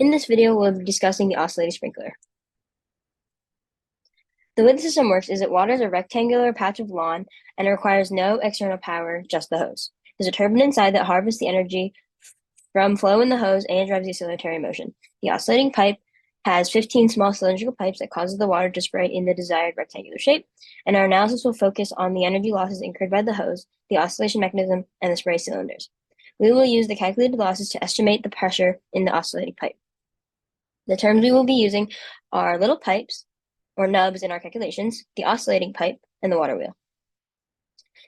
In this video, we'll be discussing the oscillating sprinkler. The way the system works is it waters a rectangular patch of lawn and it requires no external power, just the hose. There's a turbine inside that harvests the energy from flow in the hose and drives the oscillatory motion. The oscillating pipe has 15 small cylindrical pipes that causes the water to spray in the desired rectangular shape, and our analysis will focus on the energy losses incurred by the hose, the oscillation mechanism, and the spray cylinders. We will use the calculated losses to estimate the pressure in the oscillating pipe. The terms we will be using are little pipes, or nubs in our calculations, the oscillating pipe, and the water wheel.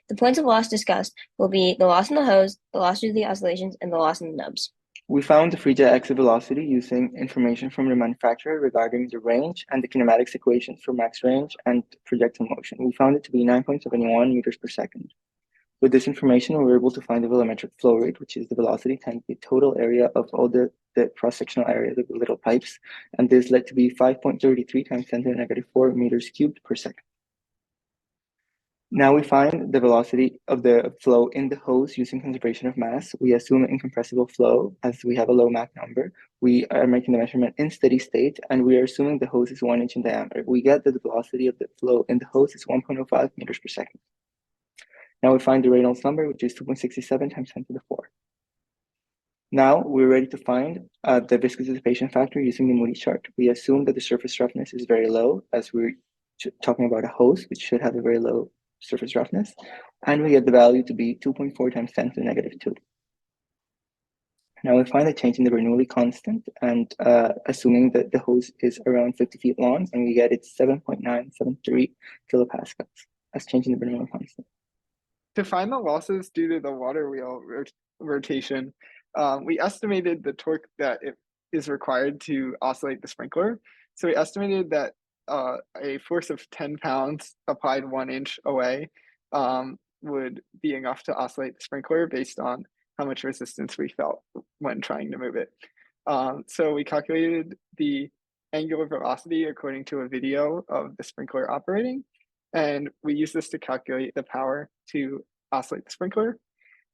The points of loss discussed will be the loss in the hose, the loss due to the oscillations, and the loss in the nubs. We found the free jet exit velocity using information from the manufacturer regarding the range and the kinematics equations for max range and projectile motion. We found it to be 9.71 meters per second. With this information, we were able to find the volumetric flow rate, which is the velocity times the total area of all the cross-sectional area of the little pipes. And this led to be 5.33 times 10 to the negative 4 meters cubed per second. Now we find the velocity of the flow in the hose using conservation of mass. We assume an incompressible flow as we have a low Mach number. We are making the measurement in steady state, and we are assuming the hose is 1 inch in diameter. We get that the velocity of the flow in the hose is 1.05 meters per second. Now we find the Reynolds number, which is 2.67 times 10 to the 4. Now we're ready to find the viscous dissipation factor using the Moody chart. We assume that the surface roughness is very low, as we're talking about a hose, which should have a very low surface roughness, and we get the value to be 2.4 times 10 to the negative 2. Now we find a change in the Bernoulli constant, and assuming that the hose is around 50 feet long, and we get it's 7.973 kilopascals as change in the Bernoulli constant. To find the losses due to the water wheel rotation, we estimated the torque that it is required to oscillate the sprinkler. So we estimated that a force of 10 pounds applied 1 inch away would be enough to oscillate the sprinkler based on how much resistance we felt when trying to move it. So we calculated the angular velocity according to a video of the sprinkler operating, and we used this to calculate the power to oscillate the sprinkler.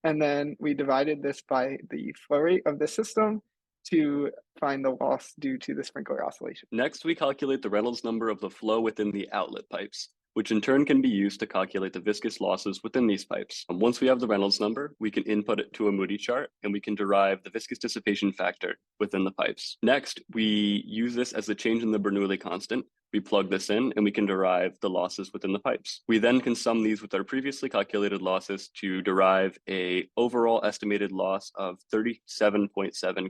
And then we divided this by the flow rate of the system to find the loss due to the sprinkler oscillation. Next, we calculate the Reynolds number of the flow within the outlet pipes, which in turn can be used to calculate the viscous losses within these pipes. And once we have the Reynolds number, we can input it to a Moody chart, and we can derive the viscous dissipation factor within the pipes. Next, we use this as the change in the Bernoulli constant. We plug this in, and we can derive the losses within the pipes. We then can sum these with our previously calculated losses to derive a overall estimated loss of 37.7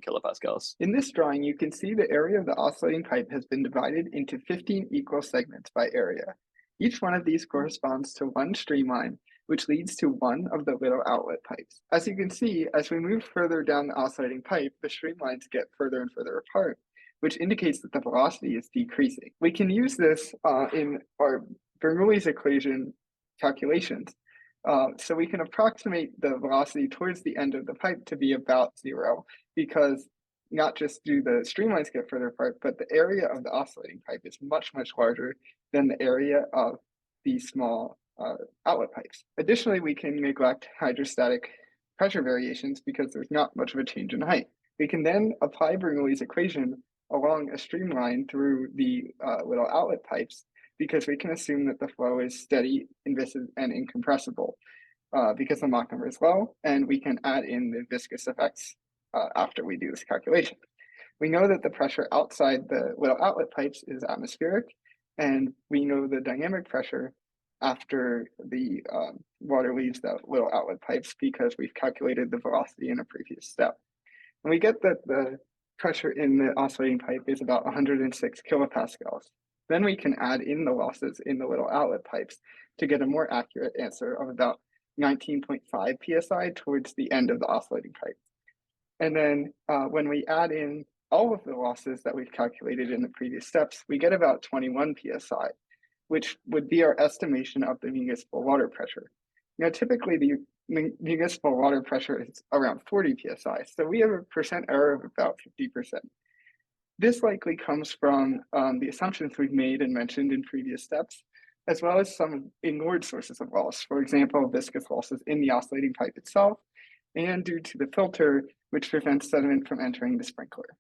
kilopascals. In this drawing, you can see the area of the oscillating pipe has been divided into 15 equal segments by area. Each one of these corresponds to one streamline, which leads to one of the little outlet pipes. As you can see, as we move further down the oscillating pipe, the streamlines get further and further apart, which indicates that the velocity is decreasing. We can use this in our Bernoulli's equation calculations. So we can approximate the velocity towards the end of the pipe to be about 0, because not just do the streamlines get further apart, but the area of the oscillating pipe is much, much larger than the area of these small outlet pipes. Additionally, we can neglect hydrostatic pressure variations because there's not much of a change in height. We can then apply Bernoulli's equation along a streamline through the little outlet pipes, because we can assume that the flow is steady, inviscid, and incompressible because the Mach number is low, and we can add in the viscous effects after we do this calculation. We know that the pressure outside the little outlet pipes is atmospheric, and we know the dynamic pressure after the water leaves the little outlet pipes because we've calculated the velocity in a previous step. And we get that the pressure in the oscillating pipe is about 106 kilopascals. Then we can add in the losses in the little outlet pipes to get a more accurate answer of about 19.5 psi towards the end of the oscillating pipe. And then when we add in all of the losses that we've calculated in the previous steps, we get about 21 psi, which would be our estimation of the municipal water pressure. Now, typically the municipal water pressure is around 40 psi, so we have a percent error of about 50%. This likely comes from the assumptions we've made and mentioned in previous steps, as well as some ignored sources of loss, for example, viscous losses in the oscillating pipe itself, and due to the filter, which prevents sediment from entering the sprinkler.